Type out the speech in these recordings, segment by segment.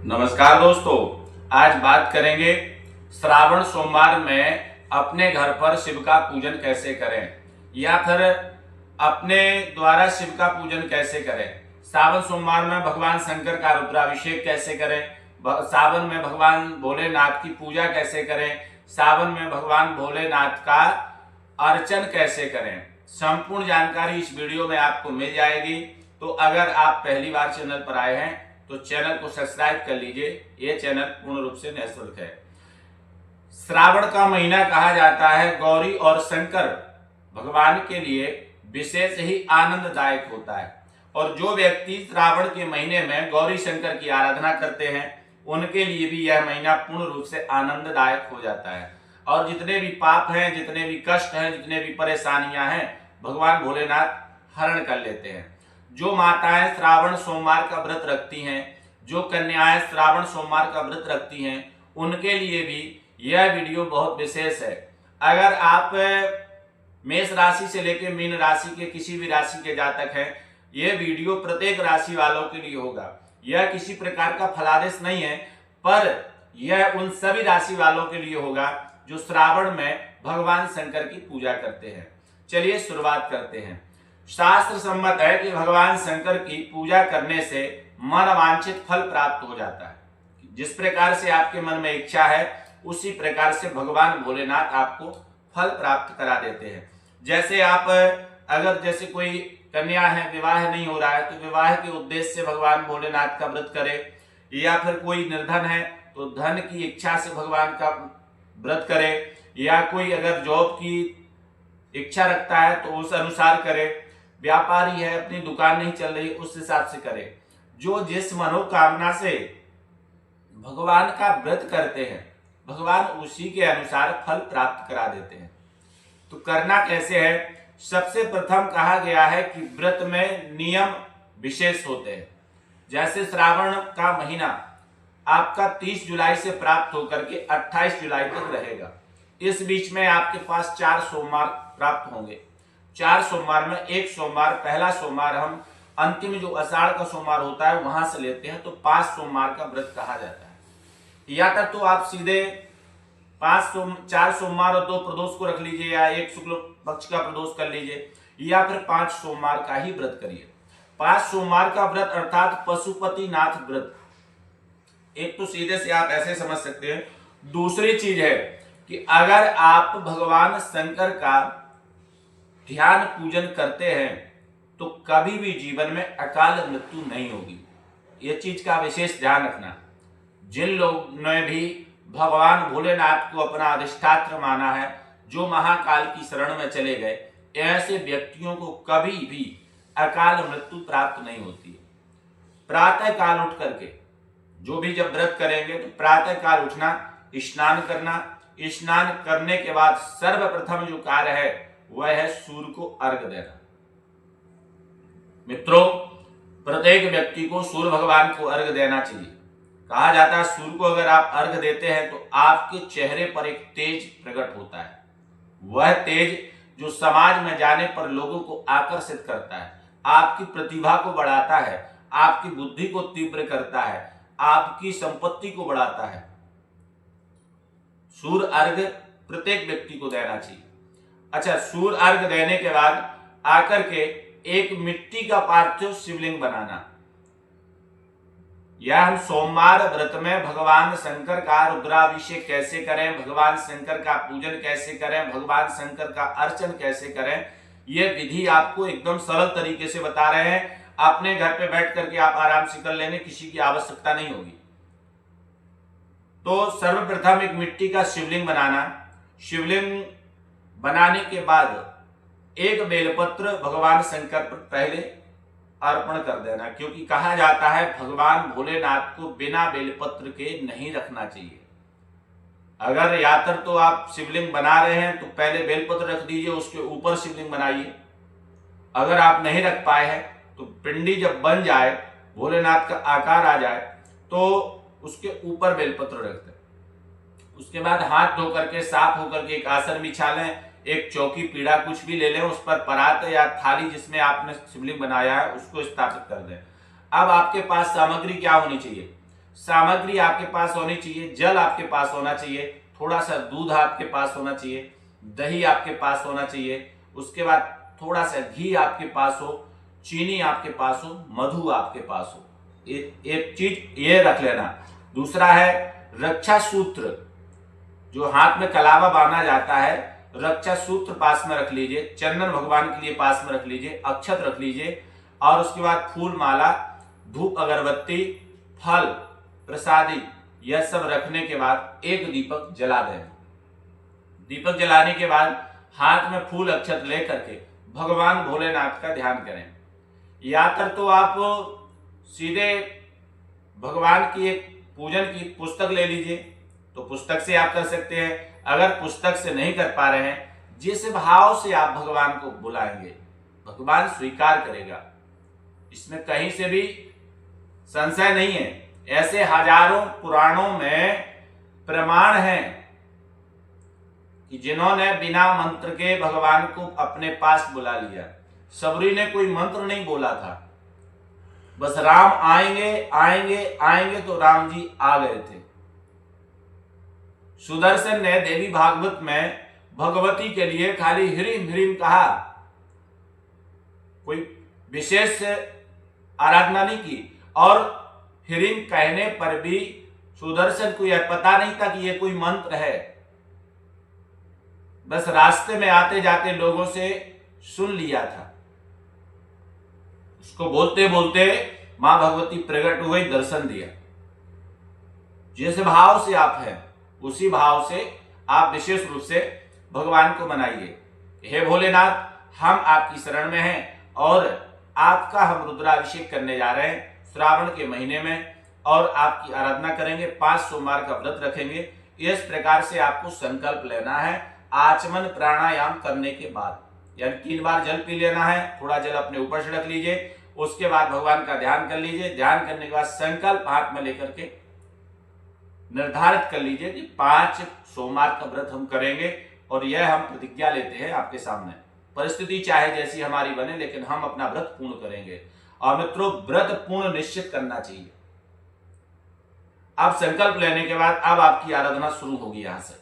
नमस्कार दोस्तों, आज बात करेंगे श्रावण सोमवार में अपने घर पर शिव का पूजन कैसे करें या फिर अपने द्वारा शिव का पूजन कैसे करें। श्रावण सोमवार में भगवान शंकर का रुद्राभिषेक कैसे करें, सावन में भगवान भोलेनाथ की पूजा कैसे करें, सावन में भगवान भोलेनाथ का अर्चन कैसे करें। संपूर्ण जानकारी इस वीडियो में आपको मिल जाएगी। तो अगर आप पहली बार चैनल पर आए हैं तो चैनल को सब्सक्राइब कर लीजिए। यह चैनल पूर्ण रूप से निःशुल्क है। श्रावण का महीना कहा जाता है गौरी और शंकर भगवान के लिए विशेष ही आनंददायक होता है, और जो व्यक्ति श्रावण के महीने में गौरी शंकर की आराधना करते हैं उनके लिए भी यह महीना पूर्ण रूप से आनंददायक हो जाता है। और जितने भी पाप हैं, जितने भी कष्ट हैं, जितने भी परेशानियां हैं, भगवान भोलेनाथ हरण कर लेते हैं। जो माताएं श्रावण सोमवार का व्रत रखती हैं, जो कन्याएं श्रावण सोमवार का व्रत रखती हैं, उनके लिए भी यह वीडियो बहुत विशेष है। अगर आप मेष राशि से लेकर मीन राशि के किसी भी राशि के जातक हैं, यह वीडियो प्रत्येक राशि वालों के लिए होगा। यह किसी प्रकार का फलादेश नहीं है, पर यह उन सभी राशि वालों के लिए होगा जो श्रावण में भगवान शंकर की पूजा करते हैं। चलिए शुरुआत करते हैं। शास्त्र सम्मत है कि भगवान शंकर की पूजा करने से मन वांछित फल प्राप्त हो जाता है। जिस प्रकार से आपके मन में इच्छा है उसी प्रकार से भगवान भोलेनाथ आपको फल प्राप्त करा देते हैं। जैसे आप अगर जैसे कोई कन्या है, विवाह नहीं हो रहा है, तो विवाह के उद्देश्य से भगवान भोलेनाथ का व्रत करे, या फिर कोई निर्धन है तो धन की इच्छा से भगवान का व्रत करे, या कोई अगर जॉब की इच्छा रखता है तो उस अनुसार करे, व्यापारी है अपनी दुकान नहीं चल रही उस हिसाब से करे। जो जिस मनोकामना से भगवान का व्रत करते हैं भगवान उसी के अनुसार फल प्राप्त करा देते हैं। तो करना कैसे है? सबसे प्रथम कहा गया है कि व्रत में नियम विशेष होते हैं। जैसे श्रावण का महीना आपका 30 जुलाई से प्राप्त होकर के 28 जुलाई तक रहेगा। इस बीच में आपके पास 4 सोमवार प्राप्त होंगे। 4 सोमवार में एक सोमवार, पहला सोमवार हम अंतिम जो आषाढ़ का सोमवार होता है वहां से लेते हैं, तो 5 सोमवार का व्रत कहा जाता है। या तक तो आप सीधे 4 सोमवार और 2 प्रदोष को रख लीजिए, या एक शुक्ल पक्ष का प्रदोष कर लीजिए, या फिर 5 सोमवार का ही व्रत करिए। 5 सोमवार का व्रत अर्थात पशुपतिनाथ व्रत। एक तो सीधे से आप ऐसे समझ सकते हैं। दूसरी चीज है कि अगर आप भगवान शंकर का ध्यान पूजन करते हैं तो कभी भी जीवन में अकाल मृत्यु नहीं होगी। यह चीज का विशेष ध्यान रखना। जिन लोगों ने भी भगवान भोलेनाथ को अपना अधिष्ठात्र माना है, जो महाकाल की शरण में चले गए, ऐसे व्यक्तियों को कभी भी अकाल मृत्यु प्राप्त नहीं होती है। प्रातः काल उठ करके जो भी जब व्रत करेंगे तो प्रातः काल उठना, स्नान करना, स्नान करने के बाद सर्वप्रथम जो कार्य है वह है सूर्य को अर्घ देना। मित्रों, प्रत्येक व्यक्ति को सूर्य भगवान को अर्घ देना चाहिए। कहा जाता है सूर्य को अगर आप अर्घ देते हैं तो आपके चेहरे पर एक तेज प्रकट होता है। वह तेज जो समाज में जाने पर लोगों को आकर्षित करता है, आपकी प्रतिभा को बढ़ाता है, आपकी बुद्धि को तीव्र करता है, आपकी संपत्ति को बढ़ाता है। सूर्य अर्घ प्रत्येक व्यक्ति को देना चाहिए। अच्छा, सूर्य अर्घ देने के बाद आकर के एक मिट्टी का पार्थिव शिवलिंग बनाना। यह हम सोमवार व्रत में भगवान शंकर का रुद्राभिषेक कैसे करें, भगवान शंकर का पूजन कैसे करें, भगवान शंकर का अर्चन कैसे करें, यह विधि आपको एकदम सरल तरीके से बता रहे हैं। अपने घर पे बैठ करके आप आराम से कर लेंगे, किसी की आवश्यकता नहीं होगी। तो सर्वप्रथम एक मिट्टी का शिवलिंग बनाना। शिवलिंग बनाने के बाद एक बेलपत्र भगवान शंकर पर पहले अर्पण कर देना, क्योंकि कहा जाता है भगवान भोलेनाथ को बिना बेलपत्र के नहीं रखना चाहिए। अगर यात्र तो आप शिवलिंग बना रहे हैं तो पहले बेलपत्र रख दीजिए, उसके ऊपर शिवलिंग बनाइए। अगर आप नहीं रख पाए हैं तो पिंडी जब बन जाए, भोलेनाथ का आकार आ जाए, तो उसके ऊपर बेलपत्र रख दें। उसके बाद हाथ धो करके साफ होकर के एक आसन बिछा लें, एक चौकी पीढ़ा कुछ भी ले लें, उस पर परात या थाली जिसमें आपने शिवलिंग बनाया है उसको स्थापित कर दें। अब आपके पास सामग्री क्या होनी चाहिए? सामग्री आपके पास होनी चाहिए, जल आपके पास होना चाहिए, थोड़ा सा दूध आपके पास होना चाहिए, दही आपके पास होना चाहिए, उसके बाद थोड़ा सा घी आपके पास हो, चीनी आपके पास हो, मधु आपके पास हो। एक चीज ये रख लेना। दूसरा है रक्षा सूत्र, जो हाथ में कलावा बांधा जाता है, रक्षा सूत्र पास में रख लीजिए, चंदन भगवान के लिए पास में रख लीजिए, अक्षत रख लीजिए, और उसके बाद फूल माला, धूप अगरबत्ती, फल प्रसादी, यह सब रखने के बाद एक दीपक जला दें। दीपक जलाने के बाद हाथ में फूल अक्षत लेकर के भगवान भोलेनाथ का ध्यान करें। या तो आप सीधे भगवान की एक पूजन की पुस्तक ले लीजिए, तो पुस्तक से आप कर सकते हैं। अगर पुस्तक से नहीं कर पा रहे हैं, जिस भाव से आप भगवान को बुलाएंगे भगवान स्वीकार करेगा, इसमें कहीं से भी संशय नहीं है। ऐसे हजारों पुराणों में प्रमाण है कि जिन्होंने बिना मंत्र के भगवान को अपने पास बुला लिया। सबरी ने कोई मंत्र नहीं बोला था, बस राम आएंगे आएंगे आएंगे तो राम जी आ गए थे। सुदर्शन ने देवी भागवत में भगवती के लिए खाली ह्रीम ह्रीम कहा, कोई विशेष आराधना नहीं की। और ह्रीम कहने पर भी सुदर्शन को यह पता नहीं था कि यह कोई मंत्र है, बस रास्ते में आते जाते लोगों से सुन लिया था। उसको बोलते बोलते मां भगवती प्रकट हुई, दर्शन दिया। जिस भाव से आप हैं उसी भाव से आप विशेष रूप से भगवान को मनाइए। हे भोलेनाथ, हम आपकी शरण में हैं और आपका हम रुद्राभिषेक करने जा रहे हैं श्रावण के महीने में, और आपकी आराधना करेंगे, 5 सोमवार का व्रत रखेंगे। इस प्रकार से आपको संकल्प लेना है। आचमन प्राणायाम करने के बाद यानी 3 बार जल पी लेना है, थोड़ा जल अपने ऊपर छिड़क लीजिए, उसके बाद भगवान का ध्यान कर लीजिए। ध्यान करने के बाद संकल्प हाथ में लेकर के निर्धारित कर लीजिए कि 5 सोमवार का व्रत हम करेंगे, और यह हम प्रतिज्ञा लेते हैं आपके सामने। परिस्थिति चाहे जैसी हमारी बने, लेकिन हम अपना व्रत पूर्ण करेंगे। और मित्रों, व्रत पूर्ण निश्चित करना चाहिए। अब संकल्प लेने के बाद अब आपकी आराधना शुरू होगी। यहां से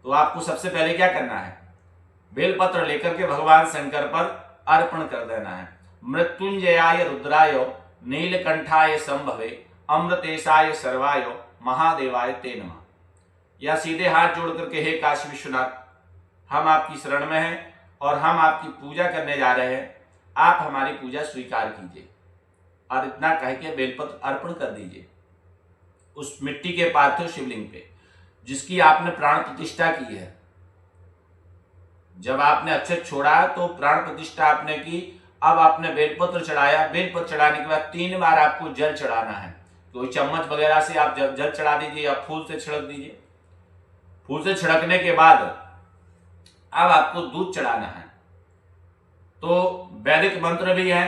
तो आपको सबसे पहले क्या करना है, बेलपत्र लेकर के भगवान शंकर पर अर्पण कर देना है। मृत्युंजयाय रुद्राय नीलकंठाय संभवे अमृतेशाय सर्वाय महादेवाय ते नमः। या सीधे हाथ जोड़ करके, हे काशी विश्वनाथ, हम आपकी शरण में हैं और हम आपकी पूजा करने जा रहे हैं, आप हमारी पूजा स्वीकार कीजिए। और इतना कह के बेलपत्र अर्पण कर दीजिए उस मिट्टी के पार्थिव शिवलिंग पे जिसकी आपने प्राण प्रतिष्ठा की है। जब आपने अक्षत छोड़ा तो प्राण प्रतिष्ठा आपने की, अब आपने बेलपत्र चढ़ाया। बेलपत्र चढ़ाने के बाद 3 बार आपको जल चढ़ाना है। कोई चम्मच वगैरह से आप जल चढ़ा दीजिए या फूल से छिड़क दीजिए। फूल से छिड़कने के बाद अब आपको दूध चढ़ाना है। तो वैदिक मंत्र भी है,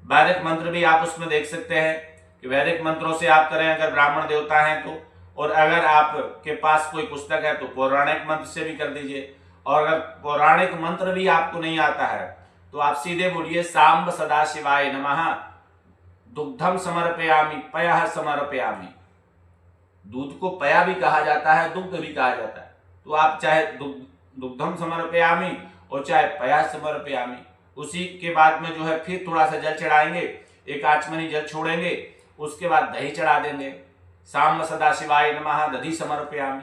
वैदिक मंत्र भी आप उसमें देख सकते हैं कि वैदिक मंत्रों से आप करें अगर ब्राह्मण देवता हैं तो, और अगर आपके पास कोई पुस्तक है तो पौराणिक मंत्र से भी कर दीजिए। और अगर पौराणिक मंत्र भी आपको नहीं आता है तो आप सीधे बोलिए सांब सदाशिवाय नमः, दुग्धम समर्पयामि, पयः समर्पयामि। दूध को पया भी कहा जाता है, दुग्ध भी कहा जाता है। तो आप चाहे दुग्धम समर्पयामि और चाहे पयः समर्पयामि। उसी के बाद में जो है फिर थोड़ा सा जल चढ़ाएंगे, एक आचमनी जल छोड़ेंगे, उसके बाद दही चढ़ा देंगे। सांब सदाशिवाय नमः दधि समर्पयामि।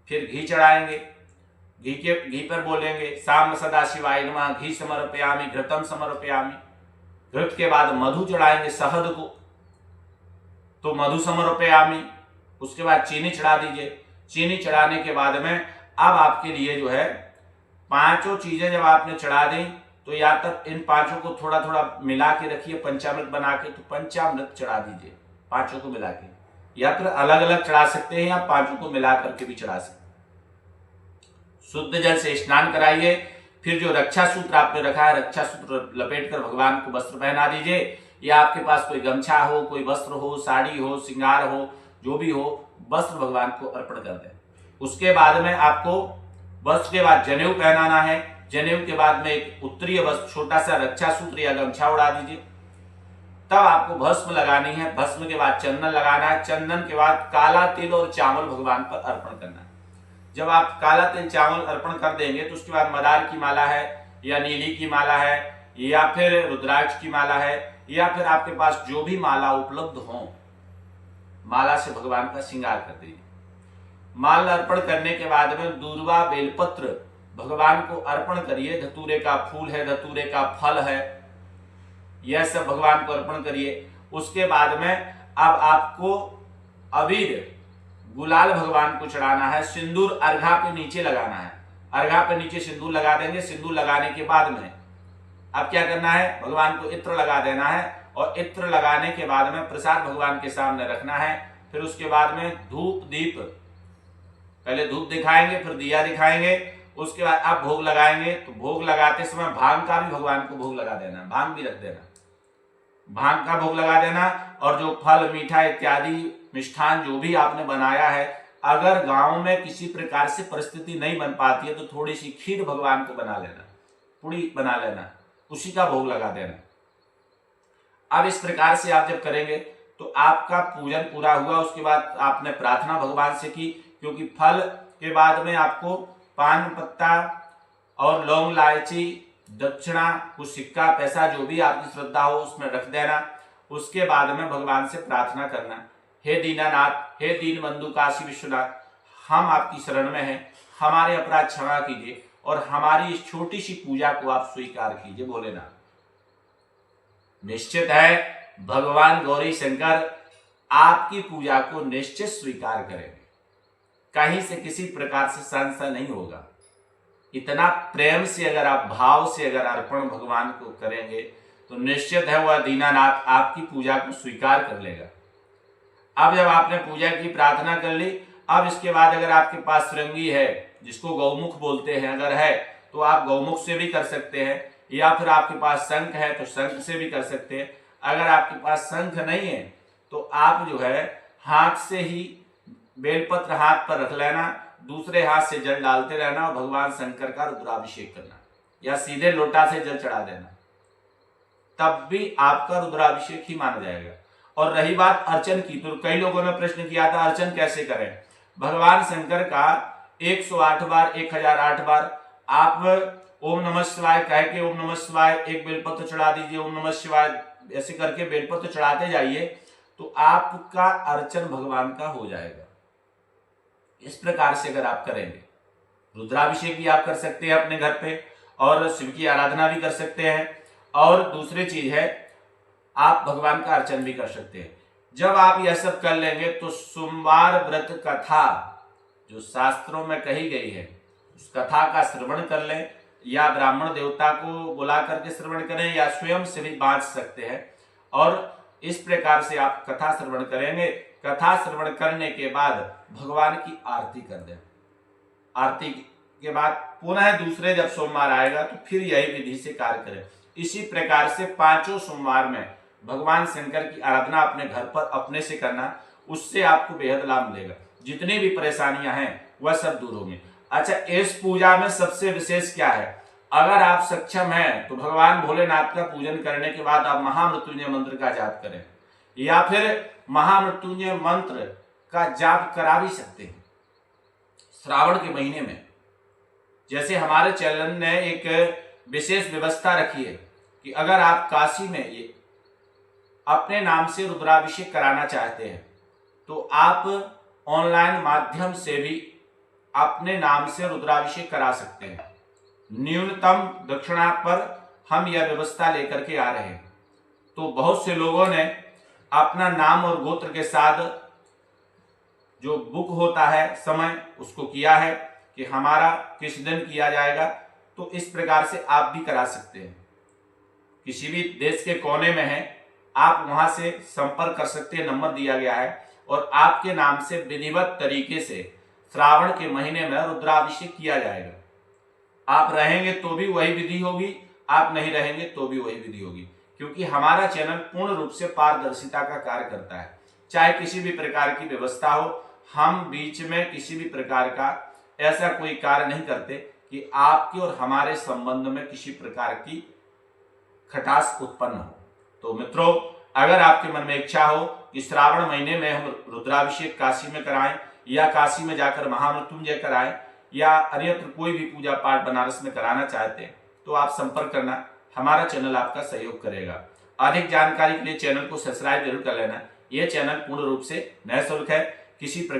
फिर घी चढ़ाएंगे, घी पर बोलेंगे सांब सदाशिवाय नमः घी समर्पयामि, घृतम समर्पयामि। घृत के बाद मधु चढ़ाएंगे, शहद को, तो मधु समर्पयामि। उसके बाद चीनी चढ़ा दीजिए। चीनी चढ़ाने के बाद में अब आपके लिए जो है 5 चीजें जब आपने चढ़ा दी तो या तक इन 5 को थोड़ा थोड़ा मिला के रखिए, पंचामृत बना के, तो पंचामृत चढ़ा दीजिए 5 को मिला के, या फिर अलग अलग चढ़ा सकते हैं या 5 को मिला करके भी चढ़ा सकते हैं। शुद्ध जल से स्नान कराइए। फिर जो रक्षा सूत्र आपने रखा है, रक्षा सूत्र लपेट कर भगवान को वस्त्र पहना दीजिए। या आपके पास कोई गमछा हो, कोई वस्त्र हो, साड़ी हो, श्रृंगार हो, जो भी हो, वस्त्र भगवान को अर्पण कर दें। उसके बाद में आपको वस्त्र के बाद जनेऊ पहनाना है। जनेऊ के बाद में एक उत्तरीय वस्त्र, छोटा सा रक्षा सूत्र या गमछा उड़ा दीजिए। तब आपको भस्म लगानी है। भस्म के बाद चंदन लगाना है। चंदन के बाद काला तिल और चावल भगवान पर अर्पण करना है। जब आप काला तिल चावल अर्पण कर देंगे तो उसके बाद मदार की माला है या नीली की माला है या फिर रुद्राक्ष की माला है या फिर आपके पास जो भी माला उपलब्ध हो, माला से भगवान का श्रृंगार कर दीजिए। माल अर्पण करने के बाद में दूर्वा बेलपत्र भगवान को अर्पण करिए। धतूरे का फूल है, धतूरे का फल है, यह सब भगवान को अर्पण करिए। उसके बाद में अब आपको अबीर गुलाल भगवान को चढ़ाना है। सिंदूर अर्घा पे नीचे लगाना है। अर्घा पे नीचे सिंदूर लगा देंगे। सिंदूर लगाने के बाद में अब क्या करना है, भगवान को इत्र लगा देना है और इत्र लगाने के बाद में प्रसाद भगवान के सामने रखना है। फिर उसके बाद में धूप दीप, पहले धूप दिखाएंगे फिर दिया दिखाएंगे, उसके बाद आप भोग लगाएंगे। तो भोग लगाते समय भांग का भी भगवान को भोग लगा देना, भांग भी रख देना, भांग का भोग लगा देना। और जो फल मीठा इत्यादि मिष्ठान जो भी आपने बनाया है, अगर गांव में किसी प्रकार से परिस्थिति नहीं बन पाती है तो थोड़ी सी खीर भगवान को बना लेना, पूरी बना लेना, उसी का भोग लगा देना। अब इस प्रकार से आप जब करेंगे तो आपका पूजन पूरा हुआ। उसके बाद आपने प्रार्थना भगवान से की, क्योंकि फल के बाद में आपको पान पत्ता और लौंग इलायची दक्षिणा कुछ सिक्का पैसा जो भी आपकी श्रद्धा हो उसमें रख देना। उसके बाद में भगवान से प्रार्थना करना, हे दीनानाथ, हे दीन बंधु काशी विश्वनाथ, हम आपकी शरण में हैं, हमारे अपराध क्षमा कीजिए और हमारी इस छोटी सी पूजा को आप स्वीकार कीजिए भोलेनाथ। निश्चित है भगवान गौरी शंकर आपकी पूजा को निश्चित स्वीकार करेंगे, कहीं से किसी प्रकार से संशय नहीं होगा। इतना प्रेम से अगर आप भाव से अगर अर्पण भगवान को करेंगे तो निश्चित है वह दीनानाथ आपकी पूजा को स्वीकार कर लेगा। अब जब आपने पूजा की प्रार्थना कर ली, अब इसके बाद अगर आपके पास श्रृंगी है जिसको गौमुख बोलते हैं अगर है तो आप गौमुख से भी कर सकते हैं, या फिर आपके पास शंख है तो शंख से भी कर सकते हैं। अगर आपके पास शंख नहीं है तो आप जो है हाथ से ही बेलपत्र हाथ पर रख लेना, दूसरे हाथ से जल डालते रहना और भगवान शंकर का रुद्राभिषेक करना या सीधे लोटा से जल चढ़ा देना, तब भी आपका रुद्राभिषेक ही माना जाएगा। और रही बात अर्चन की, तो कई लोगों ने प्रश्न किया था अर्चन कैसे करें। भगवान शंकर का 108 बार 1008 बार आप ओम नमः शिवाय कह के ओम नमः शिवाय एक बेलपत्र चढ़ा दीजिए, ओम नमः शिवाय ऐसे करके बेलपत्र चढ़ाते जाइए तो आपका अर्चन भगवान का हो जाएगा। इस प्रकार से अगर आप करेंगे, रुद्राभिषेक भी आप कर सकते हैं अपने घर पे और शिव की आराधना भी कर सकते हैं। और दूसरी चीज है आप भगवान का अर्चन भी कर सकते हैं। जब आप यह सब कर लेंगे तो सोमवार व्रत कथा जो शास्त्रों में कही गई है उस कथा का श्रवण कर लें, या ब्राह्मण देवता को बुला करके श्रवण करें या स्वयं से भी बांट सकते हैं। और इस प्रकार से आप कथा श्रवण करेंगे। कथा श्रवण करने के बाद भगवान की आरती कर दें। आरती के बाद पुनः दूसरे जब सोमवार आएगा तो फिर यही विधि से कार्य करें। इसी प्रकार से 5 सोमवार में भगवान शंकर की आराधना अपने घर पर अपने से करना, उससे आपको बेहद लाभ मिलेगा। जितनी भी परेशानियां हैं वह सब दूर होंगी। अच्छा, इस पूजा में सबसे विशेष क्या है, अगर आप सक्षम हैं तो भगवान भोलेनाथ का पूजन करने के बाद आप महामृत्युंजय मंत्र का जाप करें या फिर महामृत्युंजय मंत्र का जाप करा भी सकते हैं श्रावण के महीने में। जैसे हमारे चैनल ने एक विशेष व्यवस्था रखी है कि अगर आप काशी में ये अपने नाम से रुद्राभिषेक कराना चाहते हैं तो आप ऑनलाइन माध्यम से भी अपने नाम से रुद्राभिषेक करा सकते हैं। न्यूनतम दक्षिणा पर हम यह व्यवस्था लेकर के आ रहे हैं। तो बहुत से लोगों ने अपना नाम और गोत्र के साथ जो बुक होता है समय उसको किया है कि हमारा किस दिन किया जाएगा, तो इस प्रकार से आप भी करा सकते हैं। किसी भी देश के कोने में है आप वहां से संपर्क कर सकते हैं, नंबर दिया गया है, और आपके नाम से विधिवत तरीके से श्रावण के महीने में रुद्राभिषेक किया जाएगा। आप रहेंगे तो भी वही विधि होगी, आप नहीं रहेंगे तो भी वही विधि होगी, क्योंकि हमारा चैनल पूर्ण रूप से पारदर्शिता का कार्य करता है। चाहे किसी भी प्रकार की व्यवस्था हो, हम बीच में किसी भी प्रकार का ऐसा कोई कार्य नहीं करते कि आपके और हमारे संबंध में किसी प्रकार की खटास उत्पन्न हो। तो मित्रों, अगर आपके मन में इच्छा हो कि श्रावण महीने में हम रुद्राभिषेक काशी में कराएं या काशी में जाकर महामृत्युंजय कराएं या अन्यत्र कोई भी पूजा पाठ बनारस में कराना चाहते हैं तो आप संपर्क करना, हमारा चैनल आपका सहयोग करेगा। अधिक जानकारी के लिए चैनल को सब्सक्राइब जरूर कर लेना। यह चैनल पूर्ण रूप से निःशुल्क है। किसी